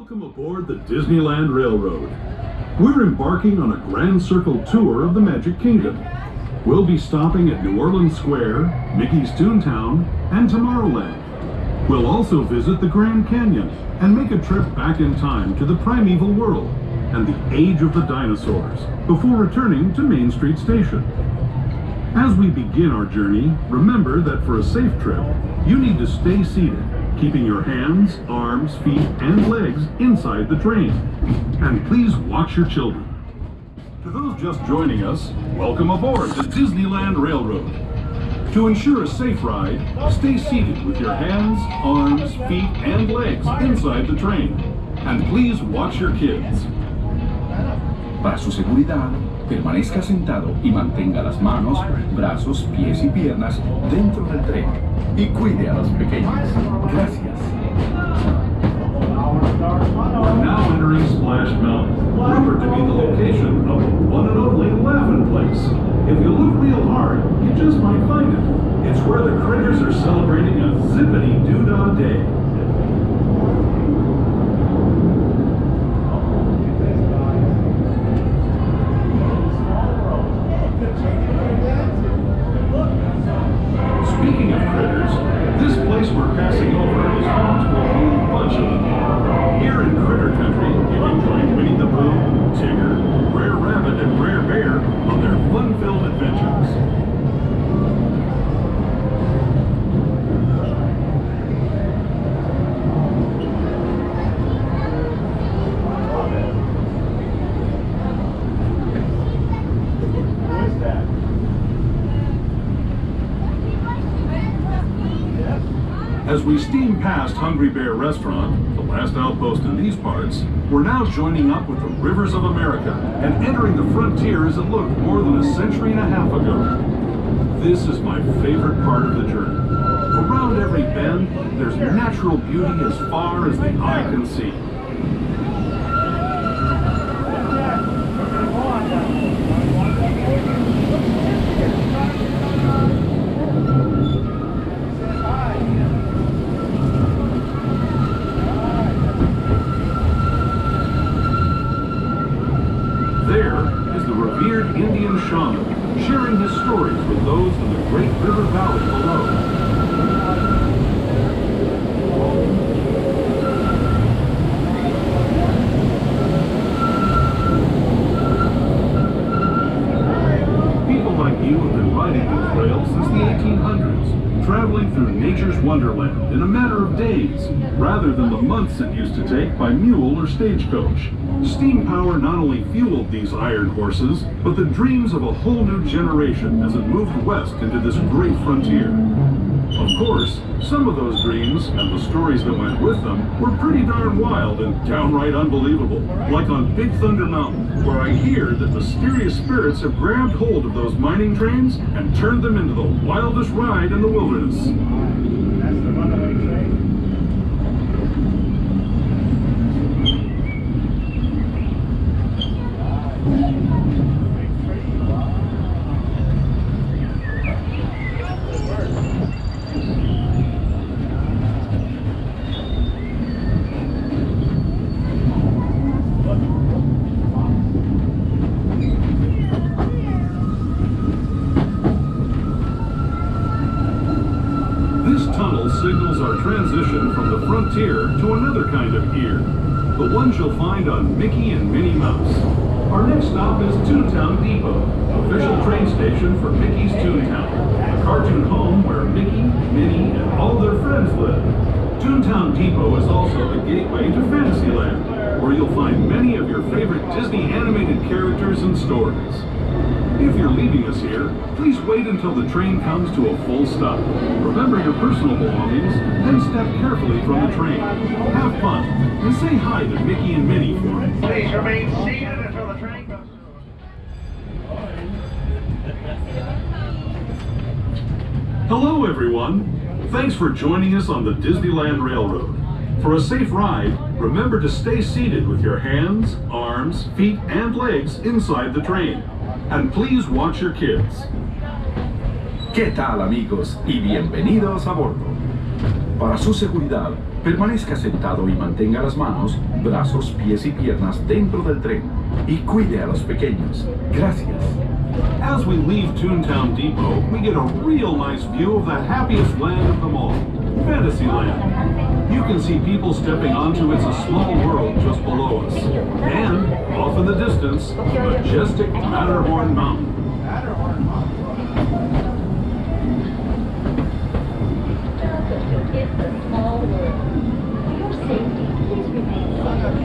Welcome aboard the Disneyland Railroad. We're embarking on a grand circle tour of the Magic Kingdom. We'll be stopping at New Orleans Square, Mickey's Toontown, and Tomorrowland. We'll also visit the Grand Canyon and make a trip back in time to the primeval world and the age of the dinosaurs before returning to Main Street Station. As we begin our journey, remember that for a safe trip, you need to stay seated, keeping your hands, arms, feet, and legs inside the train. And please watch your children. To those just joining us, welcome aboard the Disneyland Railroad. To ensure a safe ride, stay seated with your hands, arms, feet, and legs inside the train. And please watch your kids. Para su seguridad, permanezca sentado y mantenga las manos, brazos, pies y piernas dentro del tren y cuide a los pequeños. Gracias. We're now entering Splash Mountain, rumored to be the location of the one and only Laughing Place. If you look real hard, you just might find it. It's where the critters are celebrating a zippity-doo-dah day. Speaking of critters, this place we're passing over is home to a whole bunch of them. Here in Critter Country, you can join Winnie the Pooh, Tigger, Brer Rabbit, and Brer Bear on their fun-filled adventures. As we steam past Hungry Bear Restaurant, the last outpost in these parts, we're now joining up with the rivers of America and entering the frontier as it looked more than a century and a half ago. This is my favorite part of the journey. Around every bend, there's natural beauty as far as the eye can see. Revered Indian shaman, sharing his stories with those in the Great River Valley below. People like you have been riding these rails since the 1800s, traveling through nature's wonderland in a matter of days, rather than the months it used to take by mule or stagecoach. Steam power not only fueled these iron horses, but the dreams of a whole new generation as it moved west into this great frontier. Of course, some of those dreams, and the stories that went with them, were pretty darn wild and downright unbelievable. Like on Big Thunder Mountain, where I hear that mysterious spirits have grabbed hold of those mining trains and turned them into the wildest ride in the wilderness. That's the runaway train. Signals our transition from the frontier to another kind of ear, the ones you'll find on Mickey and Minnie Mouse. Our next stop is Toontown Depot, official train station for Mickey's Toontown, a cartoon home where Mickey, Minnie, and all their friends live. Toontown Depot is also the gateway to Fantasyland, where you'll find many of your favorite Disney animated characters and stories. If you're leaving us here, please wait until the train comes to a full stop. Remember your personal belongings, then step carefully from the train. Have fun, and say hi to Mickey and Minnie for me. Please remain seated until the train comes. Hello, everyone. Thanks for joining us on the Disneyland Railroad. For a safe ride, remember to stay seated with your hands, arms, feet, and legs inside the train. And please watch your kids. ¿Qué tal, amigos? Y bienvenidos a bordo. Para su seguridad, Permanezca sentado y mantenga las manos, brazos, pies y piernas dentro del tren. Y cuide a los pequeños. Gracias. As we leave Toontown Depot, we get a real nice view of the happiest land of them all, Fantasyland. You can see people stepping onto It's a Small World just below us. And, off in the distance, majestic Matterhorn Mountain. It's a small world. For your safety, please remain silent.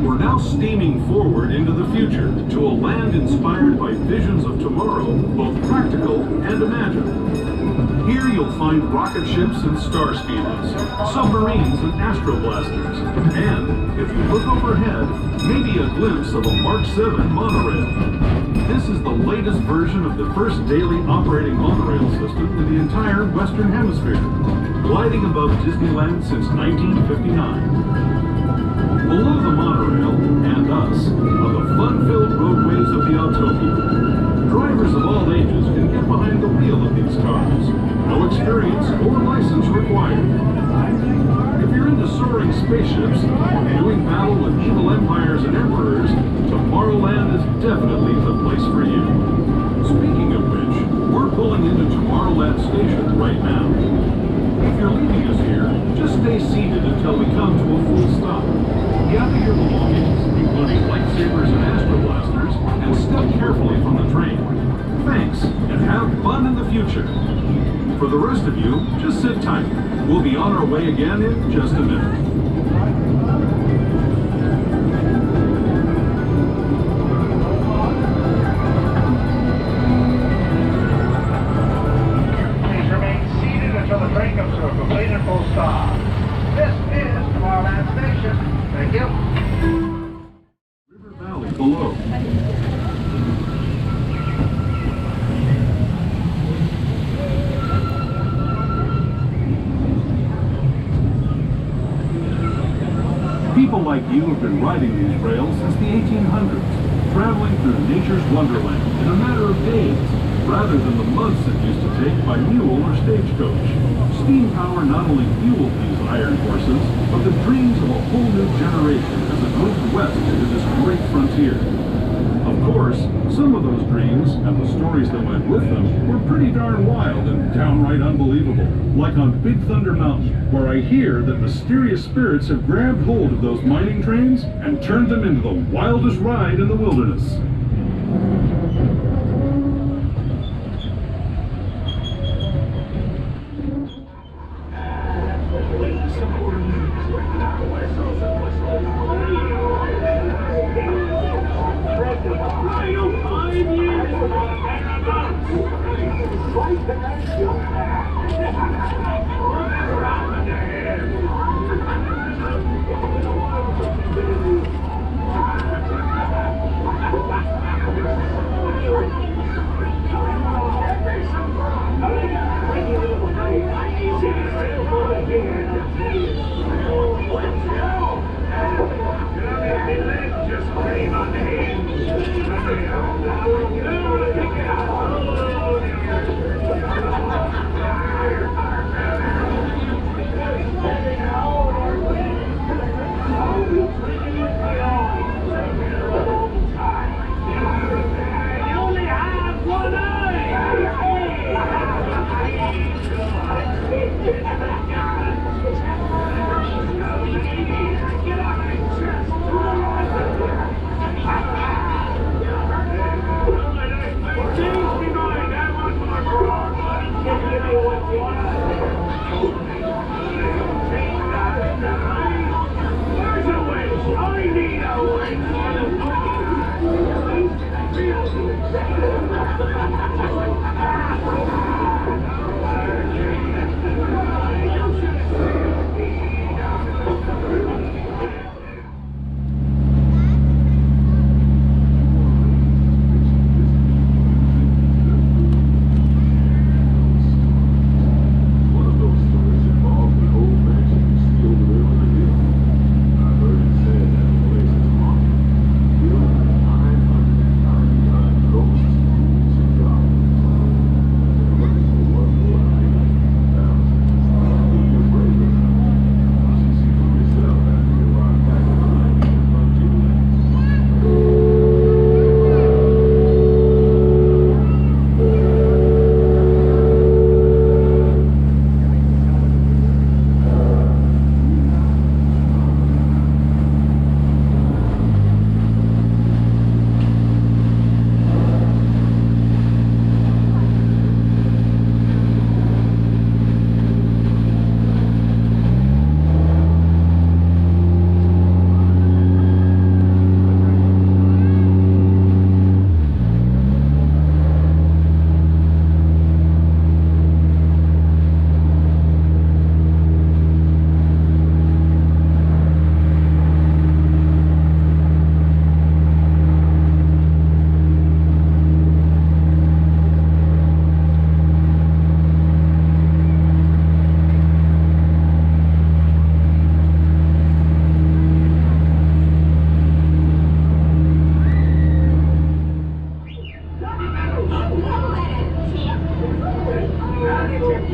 We're now steaming forward into the future to a land inspired by visions of tomorrow, both practical and imagined. Here you'll find rocket ships and star speeders, submarines and astroblasters, and, if you look overhead, maybe a glimpse of a Mark 7 monorail. This is the latest version of the first daily operating monorail system in the entire Western Hemisphere, gliding above Disneyland since 1959. Below the monorail, and us, are the fun-filled roadways of the Autopia. Drivers of all ages can get behind the wheel of these cars. No experience or license required. If you're into soaring spaceships or doing battle with evil empires and emperors, Tomorrowland is definitely the place for you. Speaking of which, we're pulling into Tomorrowland Station right now. If you're leaving us here, just stay seated until we come to a full stop. Gather your belongings, including lightsabers and astroblasters, and step carefully from the train. Thanks, and have fun in the future. For the rest of you, just sit tight. We'll be on our way again in just a minute. Please remain seated until the train comes to a complete and full stop. This is Tomorrowland Station. Thank you. River Valley below. People like you have been riding these rails since the 1800s, traveling through nature's wonderland in a matter of days, rather than the months it used to take by mule or stagecoach. Steam power not only fueled these iron horses, but the dreams of a whole new generation as it moved west into this great frontier. Of course, some of those dreams, and the stories that went with them, were pretty darn wild and downright unbelievable. Like on Big Thunder Mountain, where I hear that mysterious spirits have grabbed hold of those mining trains and turned them into the wildest ride in the wilderness. Going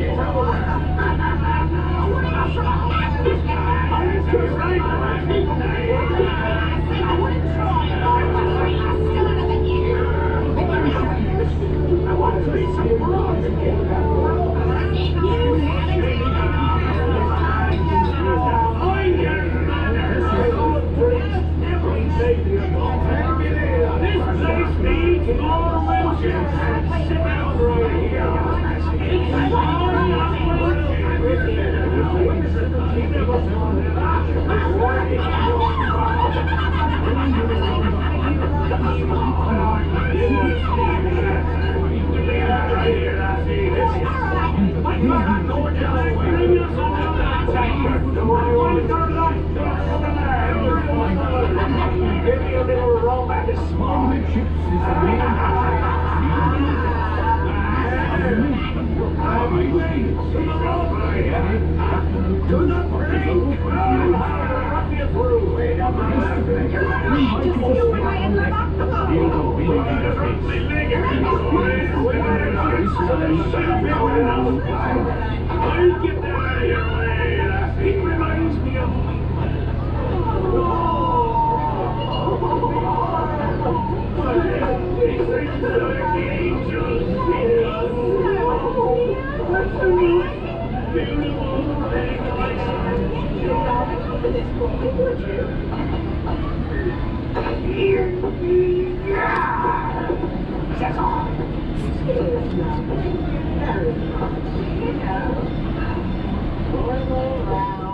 around.